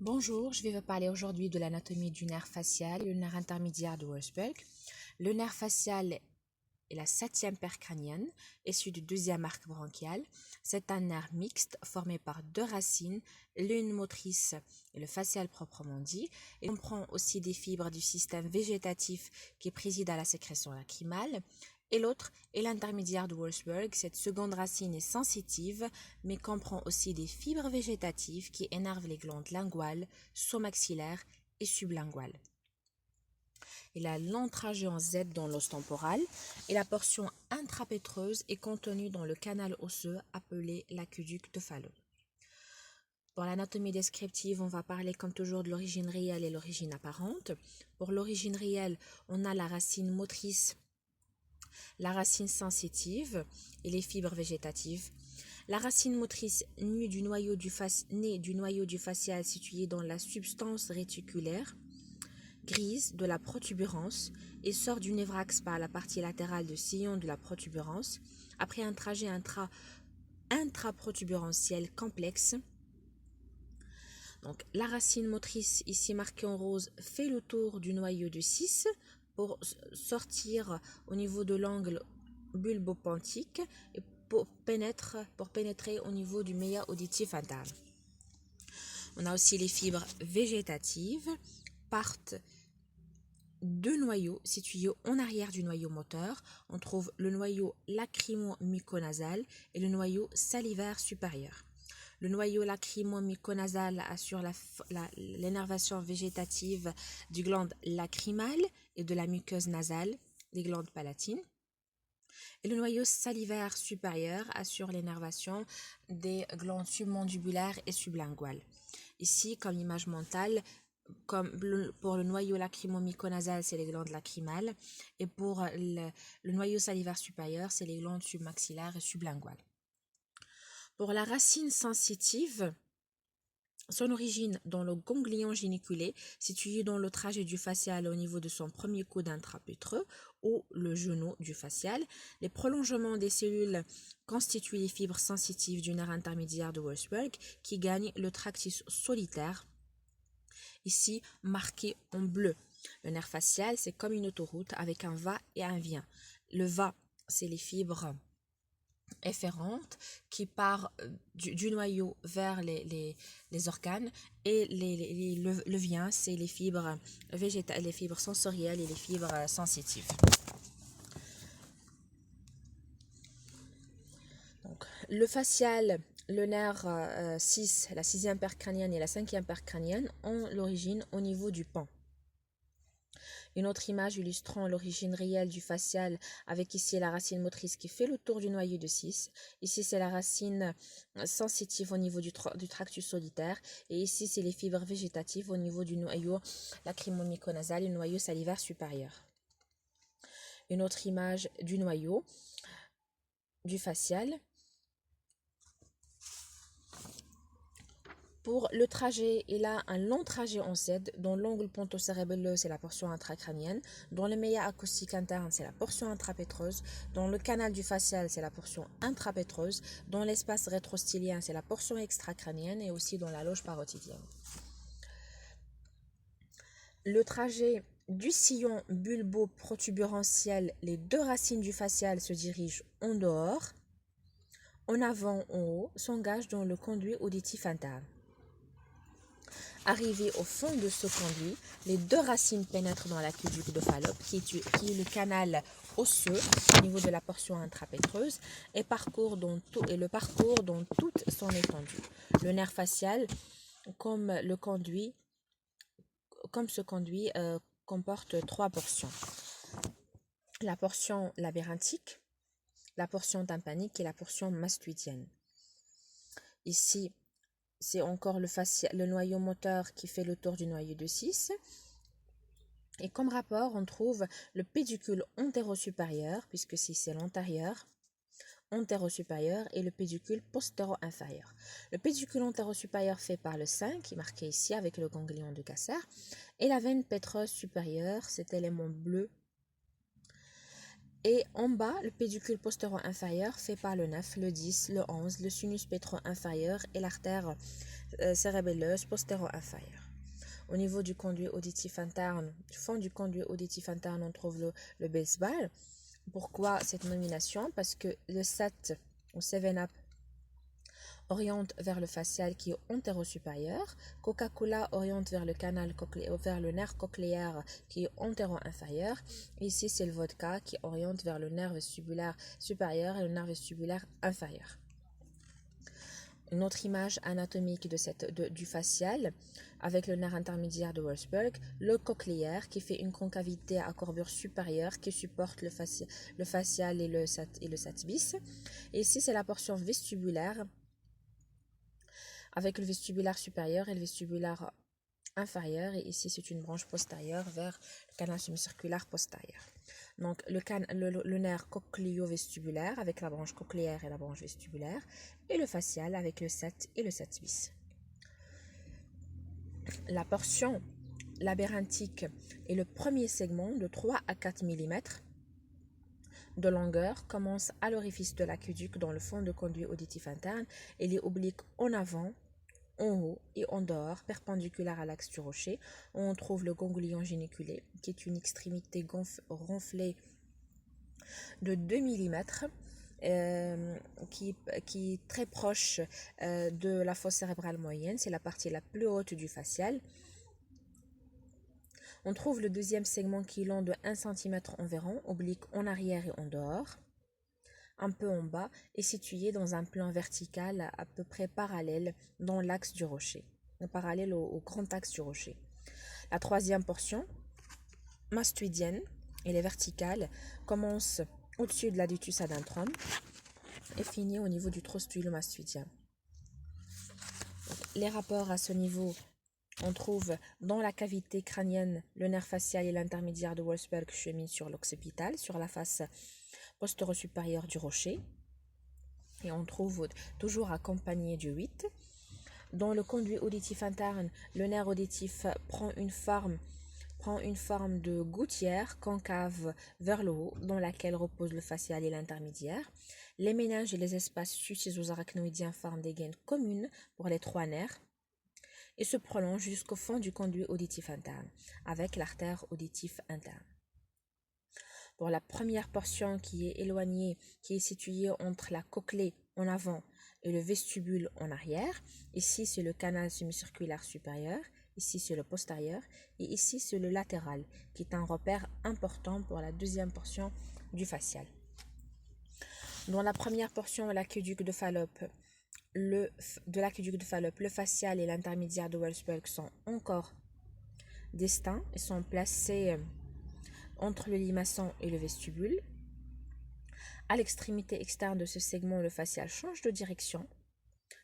Bonjour, je vais vous parler aujourd'hui de l'anatomie du nerf facial, le nerf intermédiaire de Wurzburg. Le nerf facial est la septième paire crânienne, issue du deuxième arc bronchial. C'est un nerf mixte formé par deux racines, l'une motrice et le facial proprement dit. Il comprend aussi des fibres du système végétatif qui président à la sécrétion lacrymale. Et l'autre est l'intermédiaire de Wurzburg. Cette seconde racine est sensitive, mais comprend aussi des fibres végétatives qui énervent les glandes linguales, sous-maxillaires et sublinguales. Il a long trajet en Z dans l'os temporal et la portion intrapétreuse est contenue dans le canal osseux appelé l'aqueduc de Fallot. Pour l'anatomie descriptive, on va parler comme toujours de l'origine réelle et l'origine apparente. Pour l'origine réelle, on a la racine motrice, la racine sensitive et les fibres végétatives. La racine motrice née du noyau du facial situé dans la substance réticulaire grise de la protubérance et sort du névrax par la partie latérale du sillon de la protubérance après un trajet intraprotubérantiel complexe. Donc, la racine motrice, ici marquée en rose, fait le tour du noyau de 6 pour sortir au niveau de l'angle bulbopontique et pour pénétrer au niveau du méa auditif interne. On a aussi les fibres végétatives, partent deux noyaux situés en arrière du noyau moteur. On trouve le noyau lacrymo-myconasal et le noyau salivaire supérieur. Le noyau lacrymo-myconasal assure l'énervation végétative du glande lacrymale et de la muqueuse nasale, des glandes palatines. Et le noyau salivaire supérieur assure l'énervation des glandes submandibulaires et sublinguales. Ici, comme image mentale, comme pour le noyau lacrymo-myconasal, c'est les glandes lacrymales, et pour le noyau salivaire supérieur, c'est les glandes submaxillaires et sublinguales. Pour la racine sensitive, son origine dans le ganglion géniculé, situé dans le trajet du facial au niveau de son premier coude intrapétreux ou le genou du facial. Les prolongements des cellules constituent les fibres sensitives du nerf intermédiaire de Wurzburg qui gagnent le tractus solitaire, ici marqué en bleu. Le nerf facial, c'est comme une autoroute avec un va et un vient. Le va, c'est les fibres efférentes qui part du noyau vers les organes et le vient, c'est les fibres végétales, les fibres sensorielles et les fibres sensitives. Donc, le facial, le nerf 6, la sixième paire crânienne et la cinquième paire crânienne ont l'origine au niveau du pan. Une autre image illustrant l'origine réelle du facial avec ici la racine motrice qui fait le tour du noyau de 6. Ici, c'est la racine sensitive au niveau du tractus solitaire. Et ici, c'est les fibres végétatives au niveau du noyau lacrymo-myconasal et le noyau salivaire supérieur. Une autre image du noyau du facial. Pour le trajet, il a un long trajet en Z, dont l'angle pontocérébelleux, c'est la portion intracrânienne, dont le méa acoustique interne, c'est la portion intrapétreuse, dont le canal du facial, c'est la portion intrapétreuse, dont l'espace rétrostylien, c'est la portion extracrânienne, et aussi dans la loge parotidienne. Le trajet du sillon bulbo-protubérantiel, les deux racines du facial se dirigent en dehors, en avant, en haut, s'engagent dans le conduit auditif interne. Arrivé au fond de ce conduit, les deux racines pénètrent dans l'aqueduc de Fallot, qui est le canal osseux au niveau de la portion intrapétreuse et le parcours dans toute son étendue. Le nerf facial, comme ce conduit, comporte trois portions. La portion labyrinthique, la portion tympanique et la portion mastoïdienne. Ici, c'est encore le noyau moteur qui fait le tour du noyau de 6. Et comme rapport, on trouve le pédicule antéro-supérieur, puisque si c'est l'antérieur, antéro-supérieur, et le pédicule postéro-inférieur. Le pédicule antéro-supérieur fait par le 5, qui est marqué ici avec le ganglion de Cassar, et la veine pétreuse supérieure, cet élément bleu. Et en bas, le pédicule postéro-inférieur fait par le 9, le 10, le 11, le sinus pétro-inférieur et l'artère cérébelleuse postéro-inférieure. Au niveau du conduit auditif interne, du fond du conduit auditif interne, on trouve le baseball. Pourquoi cette nomination? Parce que le 7 ou 7-up oriente vers le facial qui est antéro-supérieur, Coca-Cola oriente vers le canal vers le nerf cochléaire qui est antéro-inférieur. Ici, c'est le vodka qui oriente vers le nerf vestibulaire supérieur et le nerf vestibulaire inférieur. Une autre image anatomique du facial avec le nerf intermédiaire de Wurzburg, le cochléaire qui fait une concavité à courbure supérieure qui supporte le facial et le sativus. Et ici, c'est la portion vestibulaire avec le vestibulaire supérieur et le vestibulaire inférieur. Et ici, c'est une branche postérieure vers le canal semi-circulaire postérieur. Donc, le nerf cochléo-vestibulaire avec la branche cochléaire et la branche vestibulaire, et le facial avec le 7 et le sativus. La portion labyrinthique est le premier segment de 3 à 4 mm de longueur, commence à l'orifice de l'aqueduc dans le fond de conduit auditif interne et les obliques en avant, en haut et en dehors, perpendiculaire à l'axe du rocher. On trouve le ganglion géniculé, qui est une extrémité ronflée de 2 mm, qui est très proche de la fosse cérébrale moyenne. C'est la partie la plus haute du facial. On trouve le deuxième segment qui est long de 1 cm environ, oblique en arrière et en dehors, un peu en bas, et situé dans un plan vertical à peu près parallèle dans l'axe du rocher, parallèle au grand axe du rocher. La troisième portion, mastoïdienne, elle est verticale, commence au-dessus de l'adductus adentrum et finit au niveau du trostulomastoïdien. Les rapports à ce niveau, on trouve dans la cavité crânienne le nerf facial et l'intermédiaire de Wurzburg cheminent sur l'occipital, sur la face postéro-supérieure du rocher. Et on trouve toujours accompagné du 8. Dans le conduit auditif interne, le nerf auditif prend une forme de gouttière concave vers le haut, dans laquelle repose le facial et l'intermédiaire. Les méninges et les espaces sus-arachnoïdiens forment des gaines communes pour les trois nerfs et se prolongent jusqu'au fond du conduit auditif interne, avec l'artère auditive interne. Pour la première portion qui est éloignée, qui est située entre la cochlée en avant et le vestibule en arrière, ici c'est le canal semi-circulaire supérieur, ici c'est le postérieur, et ici c'est le latéral, qui est un repère important pour la deuxième portion du facial. Dans la première portion, l'aqueduc de Fallope, le facial et l'intermédiaire de Wurzburg sont encore distincts et sont placés entre le limaçon et le vestibule. À l'extrémité externe de ce segment, le facial change de direction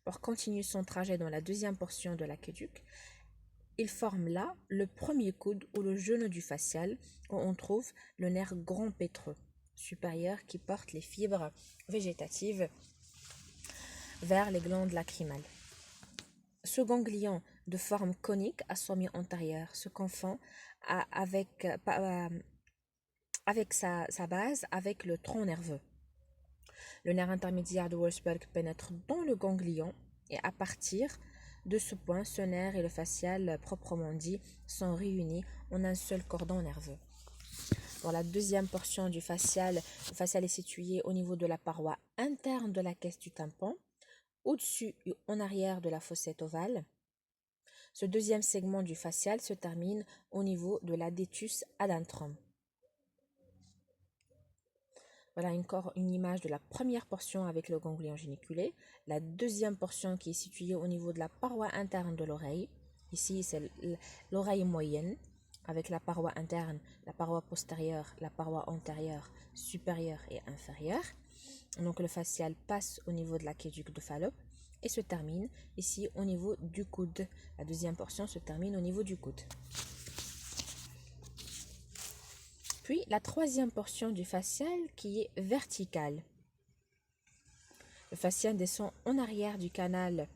pour continuer son trajet dans la deuxième portion de l'aqueduc. Il forme là le premier coude ou le genou du facial, où on trouve le nerf grand pétreux supérieur qui porte les fibres végétatives vers les glandes lacrymales. Ce ganglion de forme conique à sommet antérieur se confond avec sa base avec le tronc nerveux. Le nerf intermédiaire de Wurzburg pénètre dans le ganglion et à partir de ce point, ce nerf et le facial proprement dit sont réunis en un seul cordon nerveux. Dans la deuxième portion du facial, le facial est situé au niveau de la paroi interne de la caisse du tympan, au-dessus et en arrière de la fossette ovale. Ce deuxième segment du facial se termine au niveau de l'adductus adentrum. Voilà encore une image de la première portion avec le ganglion géniculé. La deuxième portion qui est située au niveau de la paroi interne de l'oreille. Ici, c'est l'oreille moyenne avec la paroi interne, la paroi postérieure, la paroi antérieure, supérieure et inférieure. Donc le facial passe au niveau de l'aqueduc de Fallope et se termine ici au niveau du coude. La deuxième portion se termine au niveau du coude. Puis la troisième portion du facial qui est verticale. Le facial descend en arrière du canal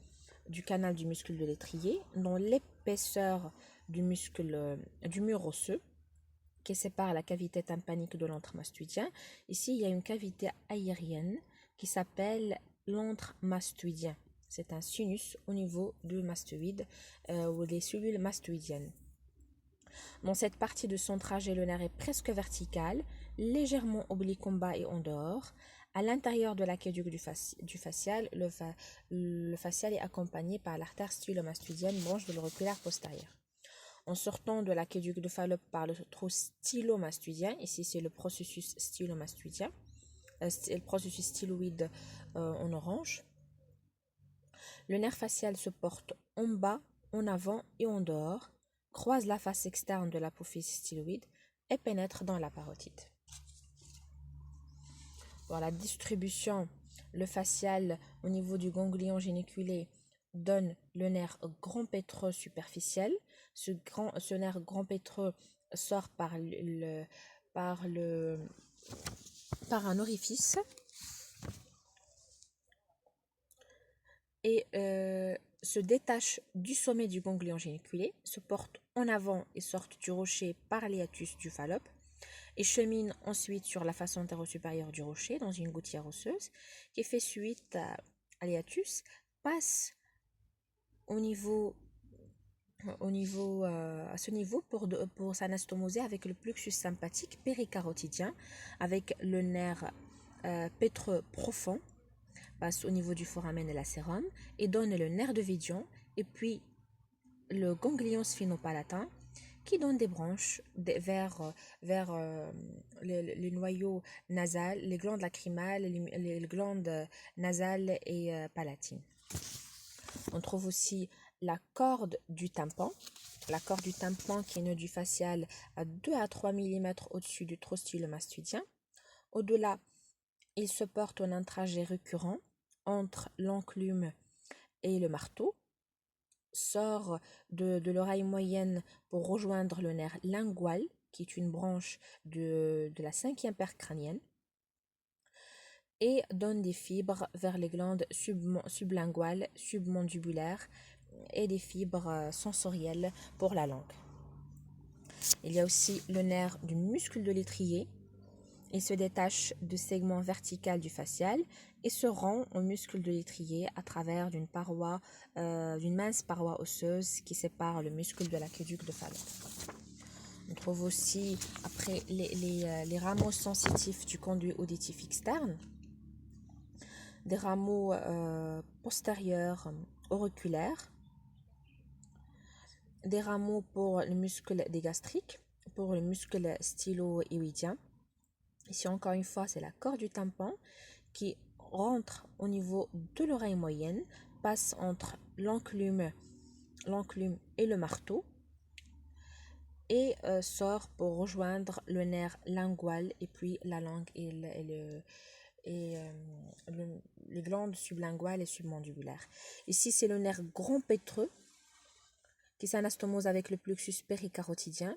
du muscle de l'étrier, dans l'épaisseur du mur osseux qui sépare la cavité tympanique de l'antre mastoïdien. Ici, il y a une cavité aérienne qui s'appelle l'antre mastoïdien. C'est un sinus au niveau du mastoïde ou des cellules mastoïdiennes. Dans cette partie de son trajet, le nerf est presque vertical, légèrement oblique en bas et en dehors. À l'intérieur de l'aqueduc du facial, le facial est accompagné par l'artère stylomastoïdienne, branche de l'auriculaire postérieur. En sortant de l'aqueduc de Fallope par le trou stylomastoïdien, ici c'est le processus stylomastoïdien, le processus styloïde en orange, le nerf facial se porte en bas, en avant et en dehors, croise la face externe de l'apophyse styloïde et pénètre dans la parotide. Dans la distribution, le facial au niveau du ganglion géniculé donne le nerf grand pétreux superficiel. Ce nerf grand pétreux sort par un orifice et se détache du sommet du ganglion géniculé, se porte en avant et sort du rocher par l'hiatus du Fallope et chemine ensuite sur la face antéro-supérieure du rocher dans une gouttière osseuse qui fait suite à l'hiatus, passe à ce niveau pour s'anastomoser avec le plexus sympathique péricarotidien, avec le nerf pétreux profond, passe au niveau du foramen et la cérum et donne le nerf de Vidion et puis le ganglion sphinopalatin qui donne des branches vers les noyaux nasal, les glandes lacrymales, les glandes nasales et palatines. On trouve aussi la corde du tympan. La corde du tympan qui est nœud du facial à 2 à 3 mm au-dessus du trou stylomastoïdien. Au-delà, il se porte en un trajet récurrent entre l'enclume et le marteau, sort de l'oreille moyenne pour rejoindre le nerf lingual, qui est une branche de la 5e paire crânienne, et donne des fibres vers les glandes sublinguales, submandibulaires et des fibres sensorielles pour la langue. Il y a aussi le nerf du muscle de l'étrier. Il se détache du segment vertical du facial et se rend au muscle de l'étrier à travers d'une mince paroi osseuse qui sépare le muscle de l'aqueduc de Fallope. On trouve aussi après les rameaux sensitifs du conduit auditif externe, des rameaux postérieurs auriculaires, des rameaux pour le muscle des gastriques, pour le muscle stylo-hyoïdien. Ici, encore une fois, c'est la corde du tympan qui rentre au niveau de l'oreille moyenne, passe entre l'enclume et le marteau et sort pour rejoindre le nerf lingual et puis la langue et les glandes sublinguales et submandibulaires. Ici, c'est le nerf grand pétreux qui s'anastomose avec le plexus péricarotidien.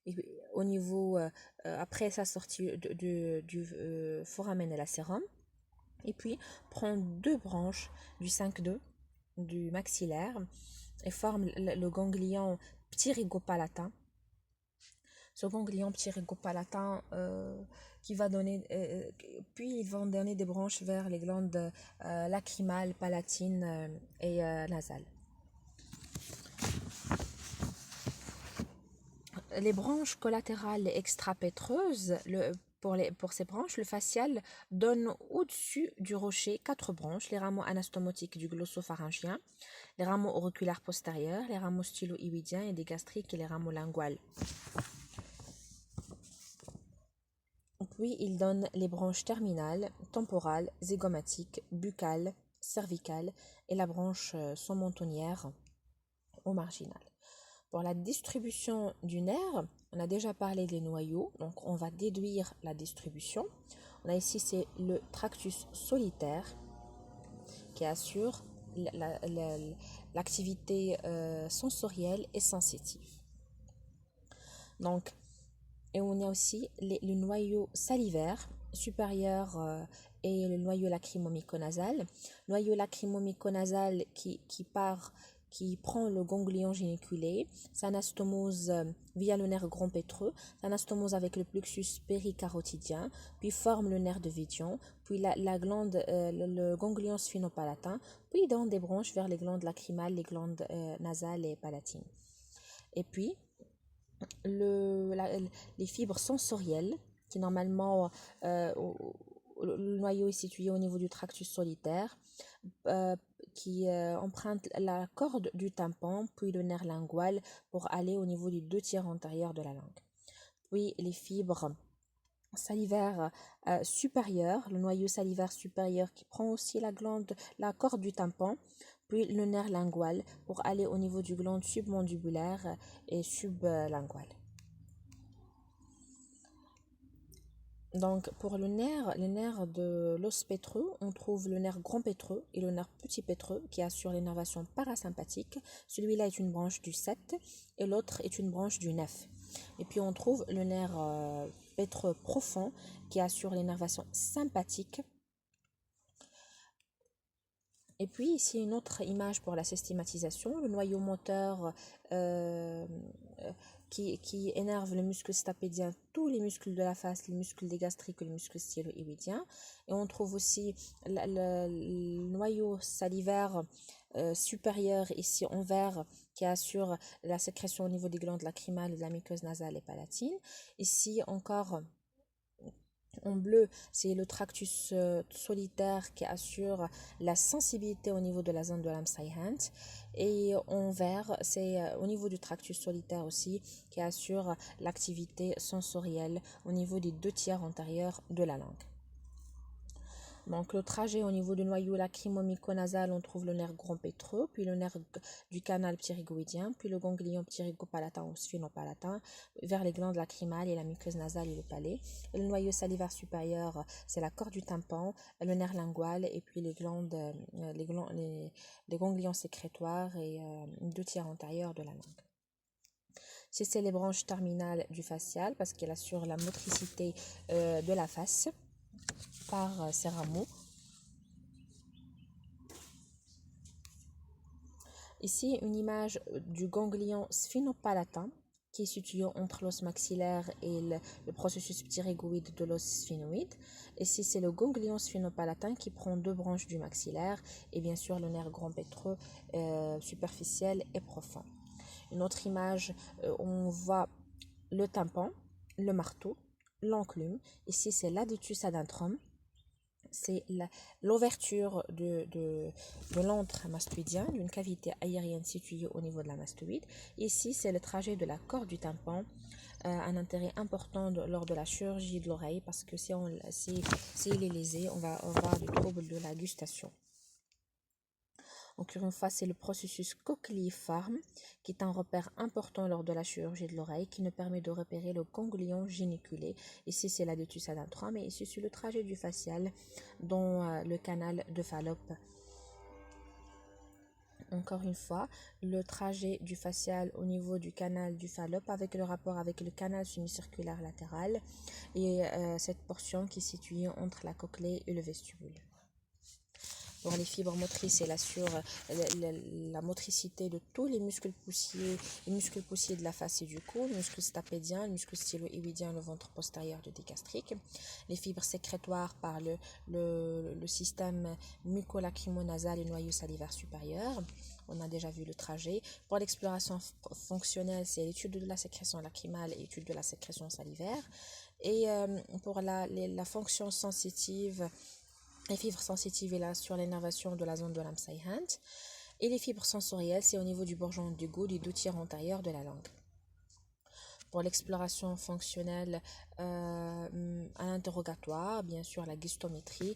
Et au niveau, après sa sortie du foramen et la cérum, et puis prend 2 branches du 5-2 du maxillaire et forme le ganglion ptyrygopalatin. Ce ganglion ptyrygopalatin qui va donner, puis ils vont donner des branches vers les glandes lacrymales, palatines et nasales. Les branches collatérales et extrapétreuses, pour ces branches, le facial donne au-dessus du rocher 4 branches, les rameaux anastomotiques du glossopharyngien, les rameaux auriculaires postérieurs, les rameaux stylo-hyoïdiens et des gastriques et les rameaux linguales. Puis il donne les branches terminales, temporales, zygomatiques, buccales, cervicales et la branche sommentonnière au marginal. Pour la distribution du nerf, on a déjà parlé des noyaux, donc on va déduire la distribution. On a ici, c'est le tractus solitaire qui assure l'activité sensorielle et sensitive. Donc, et on a aussi le noyau salivaire supérieur et le noyau lacrymo-myconasal. Noyau lacrymo-myconasal qui part qui prend le ganglion géniculé, s'anastomose via le nerf grand pétreux, s'anastomose avec le plexus péricarotidien, puis forme le nerf de Vidian, puis la glande, le ganglion sphénopalatin, puis dans des branches vers les glandes lacrymales, les glandes nasales et palatines. Et puis, les fibres sensorielles, qui normalement, le noyau est situé au niveau du tractus solitaire, qui emprunte la corde du tympan, puis le nerf lingual pour aller au niveau du 2 tiers antérieur de la langue. Puis les fibres salivaires supérieures, le noyau salivaire supérieur qui prend aussi la corde du tympan, puis le nerf lingual pour aller au niveau du glande submandibulaire et sublingual. Donc, pour le nerf de l'os pétreux, on trouve le nerf grand pétreux et le nerf petit pétreux qui assure l'énervation parasympathique. Celui-là est une branche du 7 et l'autre est une branche du 9. Et puis, on trouve le nerf pétreux profond qui assure l'énervation sympathique. Et puis, ici, une autre image pour la systématisation, le noyau moteur qui énerve le muscle stapédien, tous les muscles de la face, les muscles des gastriques et les muscles stylo-hyoïdiens. Et on trouve aussi le noyau salivaire supérieur ici en vert qui assure la sécrétion au niveau des glandes lacrymales, de la muqueuse nasale et palatine. Ici encore en bleu, c'est le tractus solitaire qui assure la sensibilité au niveau de la zone de l'Amsayhant. Et en vert, c'est au niveau du tractus solitaire aussi qui assure l'activité sensorielle au niveau des 2 tiers antérieurs de la langue. Donc le trajet au niveau du noyau lacrymo-myconasal, on trouve le nerf grand pétreux, puis le nerf du canal pterygoïdien, puis le ganglion pterygopalatin ou sphénopalatin vers les glandes lacrymales et la muqueuse nasale et le palais. Et le noyau salivaire supérieur, c'est la corde du tympan, le nerf lingual et puis les ganglions sécrétoires et 2 tiers antérieurs de la langue. C'est les branches terminales du facial parce qu'elle assure la motricité de la face par ces rameaux. Ici, une image du ganglion sphénopalatin qui est situé entre l'os maxillaire et le processus ptérygoïde de l'os sphénoïde. Ici, c'est le ganglion sphénopalatin qui prend 2 branches du maxillaire et bien sûr le nerf grand pétreux superficiel et profond. Une autre image, on voit le tympan, le marteau, l'enclume. Ici, c'est l'adductus adentrum. C'est l'ouverture de l'antre mastoïdien, d'une cavité aérienne située au niveau de la mastoïde. Ici, c'est le trajet de la corde du tympan, un intérêt important lors de la chirurgie de l'oreille parce que si il est lésé, on va avoir du trouble de la gustation. Encore une fois, c'est le processus cochléiforme qui est un repère important lors de la chirurgie de l'oreille qui nous permet de repérer le ganglion géniculé. Ici, c'est l'adductus adentrum et ici, c'est le trajet du facial dans le canal de Fallope. Encore une fois, le trajet du facial au niveau du canal du Fallope avec le rapport avec le canal semi-circulaire latéral et cette portion qui est située entre la cochlée et le vestibule. Pour les fibres motrices, elle assure la motricité de tous les muscles poussiers de la face et du cou, le muscle stapédien, le muscle stylo-hyoïdien, le ventre postérieur du digastrique. Les fibres sécrétoires par le système mucolacrymonasal et noyau salivaire supérieur. On a déjà vu le trajet. Pour l'exploration fonctionnelle, c'est l'étude de la sécrétion lacrymale et l'étude de la sécrétion salivaire. Et pour la fonction sensitive, les fibres sensitives là sur l'énervation de la zone de l'Amsayhant. Et les fibres sensorielles, c'est au niveau du bourgeon du goût des 2 tiers antérieurs de la langue. Pour l'exploration fonctionnelle, un interrogatoire, bien sûr la gustométrie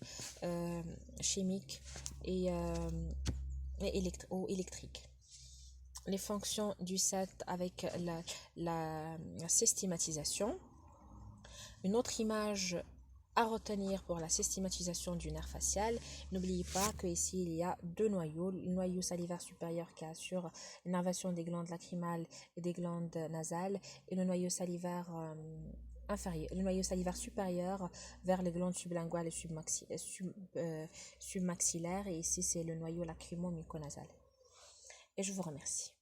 chimique et électrique. Les fonctions du 7 avec la systématisation. Une autre image à retenir pour la systématisation du nerf facial, n'oubliez pas qu'ici il y a 2 noyaux, le noyau salivaire supérieur qui assure l'énervation des glandes lacrymales et des glandes nasales et le noyau salivaire inférieur, le noyau salivaire supérieur vers les glandes sublinguales et submaxillaires et ici c'est le noyau lacrymo-myconasal. et je vous remercie.